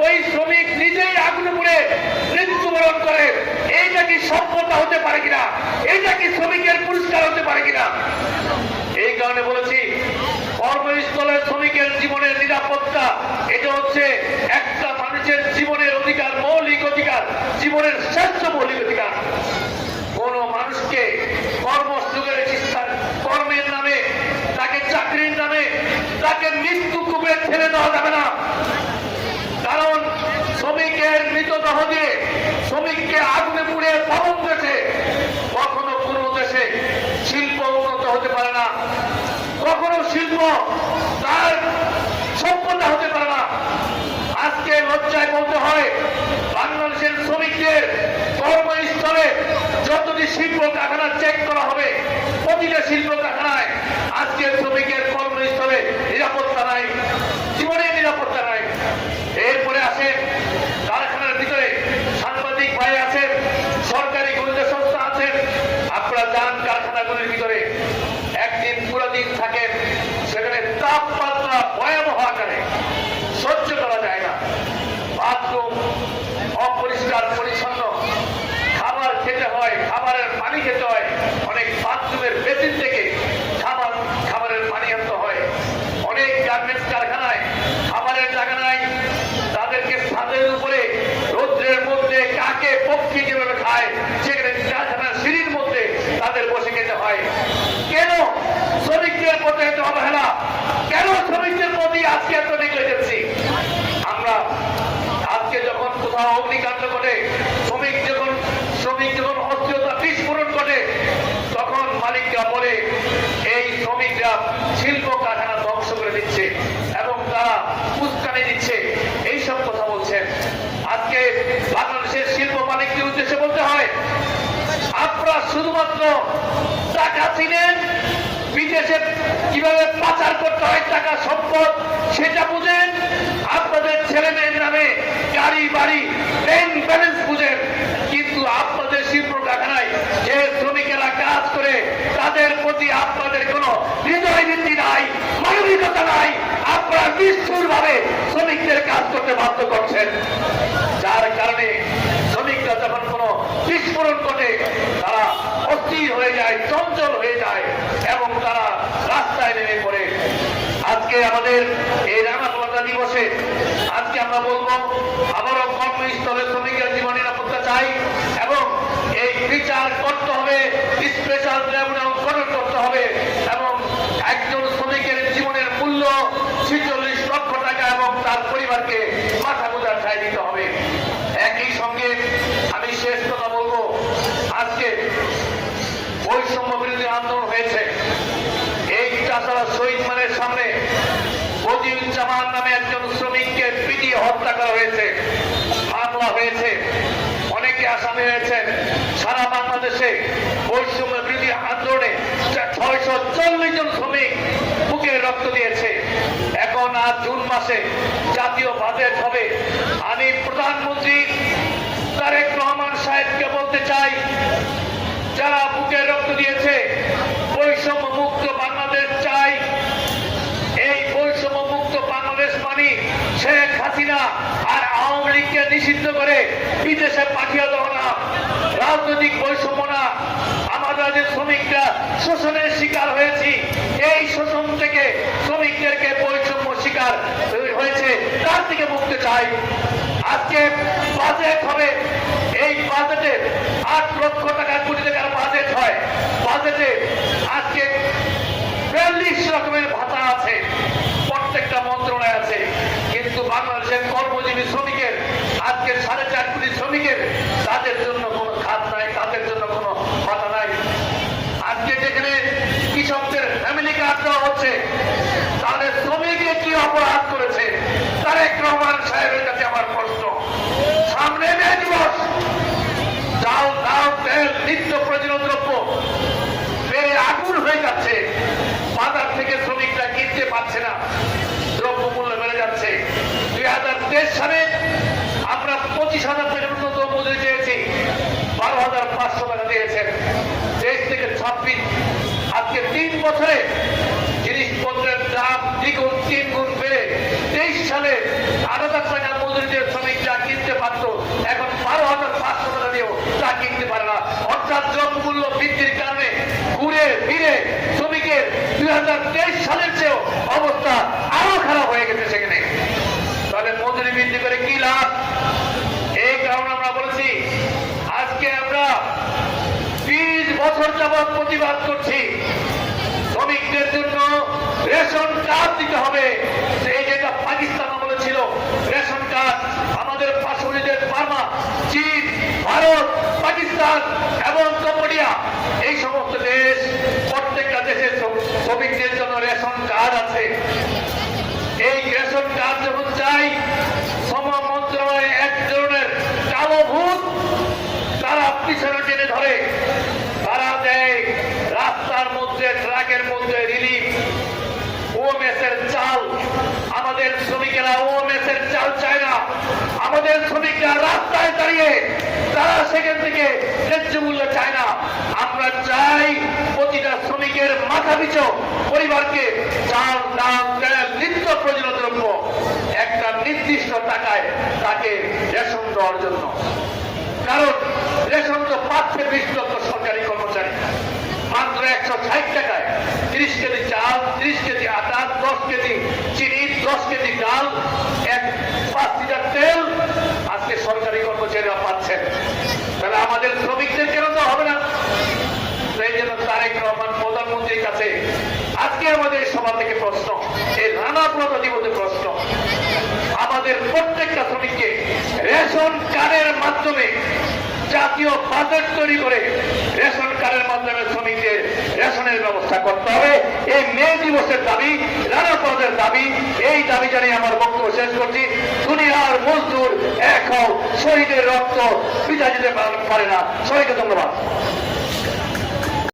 ওই শ্রমিক নিজেই আগুনে পুড়ে মৃত্যুবরণ করে, এইটা কি সভ্যতা হতে পারে কিনা? এটা কি শ্রমিকের পুরস্কার হতে পারে কিনা? এই কারণে বলেছি, কর্মস্থলের শ্রমিকের জীবনের নিরাপত্তা এটা হচ্ছে একটা মানুষের জীবনের অধিকার, মৌলিক অধিকার, জীবনের শ্রেষ্ঠ মৌলিক অধিকার। কোন মানুষকে কর্মস্থলের কর্মের নামে, তাকে চাকরির নামে, তাকে মৃত্যু কূপে ঠেলে দেওয়া যাবে না। কারণ শ্রমিকের মৃতদেহ দিয়ে শ্রমিককে আগুনে পুড়ে ভবন দেশে কখনো কোন দেশে শিল্প উন্নত হতে পারে না, কখনো শিল্প তার সভ্যতা হতে পারে না। আজকে লজ্জায় বলতে হয়, বাংলাদেশের শ্রমিকদের কর্মস্থলে যতটি শিল্প কারখানা চেক করা হবে, প্রতিটা শিল্প কারখানায় আজকে শ্রমিকের কর্মস্থলে নিরাপত্তা নাই, জীবনের নিরাপত্তা নাই। এরপরে আসে কারখানার ভিতরে সাংবাদিক ভাই আছেন, সরকারি গোয়েন্দা সংস্থা আছেন। আপনারা যান কারখানাগুলির ভিতরে, একদিন পুরো দিন থাকেন, সেখানে তাপমাত্রা ভয়াবহ আকারে সহ্য করা যায় না। বাথরুম অপরিষ্কার পরিচ্ছন্ন, খাবার খেতে হয়, খাবারের পানি খেতে হয়, অনেক বাথরুমের বেসিন থেকে খাবারের পানি আনতে হয়। অনেক গার্মেন্টস কারখানায় খাবারের জায়গা নাই, তাদেরকে ছাদের উপরে রৌদ্রের মধ্যে কাকে পক্ষী যেভাবে খায়, সেখানে কারখানার সিঁড়ির মধ্যে তাদের বসে খেতে হয়। কেন শ্রমিকদের প্রতি এত অবহেলা? কেন শ্রমিকদের প্রতি আজকে এত নেগলিজেন্সি? আমরা আজকে যখন কোথাও অগ্নিকাণ্ড ঘটে, শ্রমিক যখন অস্থিরতা বিস্ফোরণ ঘটে, তখন মালিকরা বলে এই শ্রমিকরা শিল্প কারখানা ধ্বংস করে দিচ্ছে এবং তারা উস্কানি দিচ্ছে, এইসব কথা বলছেন। আজকে বাংলাদেশের শিল্প মালিকদের উদ্দেশ্যে বলতে হয়, আপনারা শুধুমাত্র টাকা চিনেন, বিদেশে কিভাবে পাচার করতে হয় টাকা সম্পদ সেটা বুঝেন, আপনাদের ছেলে মেয়ের নামে গাড়ি বাড়ি ব্যাংক ব্যালেন্স বুঝেন, কিন্তু আপনাদের শিল্প কারখানায় যে শ্রমিকেরা কাজ করে তাদের প্রতি আপনাদের কোনো হৃদয় বৃদ্ধি নাই, মানবিকতা নাই। আপনারা নিষ্ঠুর ভাবে শ্রমিকদের কাজ করতে বাধ্য করছেন, যার কারণে শ্রমিকরা যখন কোনো বিস্ফোরণ ঘটে তারা অস্থির হয়ে যায়, চঞ্চল হয়ে যায় এবং তারা রাস্তায় নেমে পড়ে। আজকে আমাদের এই রাঙামাটা দিবসে আজকে আমরা বলবো, আবারও কর্মস্থলে শ্রমিকের জীবন নিরাপত্তা চাই এবং এই বিচার করতে হবে, স্পেশাল ট্রাইব্যুনাল গঠন করতে হবে এবং একজন শ্রমিকের জীবনের মূল্য 46 লক্ষ টাকা এবং তার পরিবারকে মাথা গোঁজার ঠাঁই দিতে হবে। একই সঙ্গে আমি শেষ কথা বলবো, আজকে বৈষম্য বিরোধী আন্দোলন হয়েছে, এই চাষারা শহীদ মানের সামনে মজিউজ্জামান নামে একজন শ্রমিককে পিটিয়ে হত্যা করা হয়েছে, মামলা হয়েছে, অনেকে আসামি হয়েছেন। সারা বাংলাদেশে বৈষম্য বিরোধী আন্দোলনে 640 জন শ্রমিক বুকে রক্ত দিয়েছে। এখন আজ জুন মাসে জাতীয় বাজেট হবে। আমি প্রধানমন্ত্রী তারেক রহমান সাহেবকে বলতে চাই, যারা বুকে রক্ত দিয়েছে, বৈষম্য মুক্ত বাংলাদেশ চাই। এই বৈষম্য মুক্ত বাংলাদেশ মানে শেখ হাসিনা আর আওয়ামী লীগকে নিষিদ্ধ করে বিদেশে পাঠিয়ে দেওয়া না, রাজনৈতিক বৈষম্য না। আমরা যে শ্রমিকরা শোষণের শিকার হয়েছি, এই শোষণ থেকে শ্রমিকদেরকে বৈষম্য শিকার হয়েছে তার থেকে মুক্তি চাই। আজকে বাজেট হবে, এই বাজেটে 8 লক্ষ টাকা কোটি টাকার বাজেট হয়। বাজেটে আজকে 42 রকমের ভাতা আছে, প্রত্যেকটা মন্ত্রণালয় আছে, কিন্তু বাংলাদেশের কর্মজীবী শ্রমিকের আজকে 4.5 কোটি শ্রমিকের তাদের জন্য কোনো খাত নাই, তাদের জন্য কোনো ভাতা নাই। আজকে যেখানে কৃষকদের ফ্যামিলি কার্ড দেওয়া হচ্ছে, তাহলে শ্রমিকরা কি অপরাধ করেছে? তারেক রহমান সাহেবের কাছে আমার প্রশ্ন, সামনে মে দিবস, চাল ডাল তেল নিত্য প্রয়োজনীয় দ্রব্য বেড়ে আগুন হয়ে যাচ্ছে, বাজার থেকে শ্রমিকরা কিনতে পারছে না, দ্রব্য মূল্য বেড়ে যাচ্ছে। 2023 সালে আমরা 25,000 টাকার ন্যূনতম মজুরি চেয়েছি, 12,500 টাকা দিয়েছেন। 23 থেকে 26 আজকে 3 বছরে জিনিসপত্রের দাম দ্বিগুণ 3 গুণ বেড়ে 23 সালে 8,000 টাকা যে শ্রমিকরা কিনতে পারতো এখন 12,500 টাকা দিয়েও তা কিনতে পারে না। অর্থাৎ দ্রব্যমূল্য বৃদ্ধির কারণে ঘুরে ফিরে শ্রমিকের 2023 সালের চেয়েও অবস্থা আরো খারাপ হয়ে গেছে সেখানে। তাহলে মজুরি বৃদ্ধি করে কি লাভ? এই কারণে আমরা বলেছি আজকে আমরা 20 বছর যাবৎ প্রতিবাদ করছি শ্রমিকদের জন্য রেশন কার্ড দিতে হবে। এই যেটা পাকিস্তান আমলে ছিল রেশন কার্ড, আমাদের পার্শ্ববর্তীদের বার্মা, চীন, ভারত, পাকিস্তান এবং কম্বোডিয়া এই সমস্ত দেশ প্রত্যেকটা দেশের শ্রমিকদের জন্য রেশন কার্ড আছে। এই রেশন কার্ড যখন চাই শ্রম মন্ত্রণালয়ে এক ধরনের কালো ভূত তারা পিছনে টেনে ধরে, তারা দেয় রাস্তার মধ্যে ট্রাকের মধ্যে রিলিফ ওএমএসের চাল। আমাদের শ্রমিকেরা ওএমএসের চাল চায় না, আমাদের শ্রমিকরা রাস্তায় দাঁড়িয়ে তারা সেখান থেকে ন্যায্য মূল্য চায় না। আমরা চাই প্রতিটা শ্রমিকের মাথা পিছু পরিবারকে চাল, ডাল, তেল, নিত্য প্রয়োজনীয় দ্রব্য একটা নির্দিষ্ট টাকায় তাকে রেশন দেওয়ার জন্য। কারণ রেশন তো পাচ্ছে 20 লক্ষ সরকারি কর্মচারী, মাত্র 160 টাকায় 30 কেজি চাল, 30 কেজি আটা, 10 কেজি চিনি, 10 কেজি ডাল, 5 লিটার তেল আজকে সরকারি কর্মচারীরা পাচ্ছেন। তাহলে আমাদের শ্রমিকদের কেন তো হবে না? সেই জন্য তারেক রহমান প্রধানমন্ত্রীর কাছে আজকে আমাদের সভা থেকে প্রশ্ন, এই রানা প্রতিবাদে প্রশ্ন, আমাদের প্রত্যেকটা শ্রমিককে রেশন কার্ডের মাধ্যমে জাতীয় বাজেট তৈরি করে রেশন কার্ডের মাধ্যমে শ্রমিকদের রেশনের ব্যবস্থা করতে হবে। এই মে দিবসের দাবি, রানা পদের দাবি, এই দাবি জানিয়ে আমার বক্তব্য শেষ করছি। দুনিয়ার মজদুর এক হোক, শহীদের রক্ত পিতা যেতে পারে না। সবাইকে ধন্যবাদ।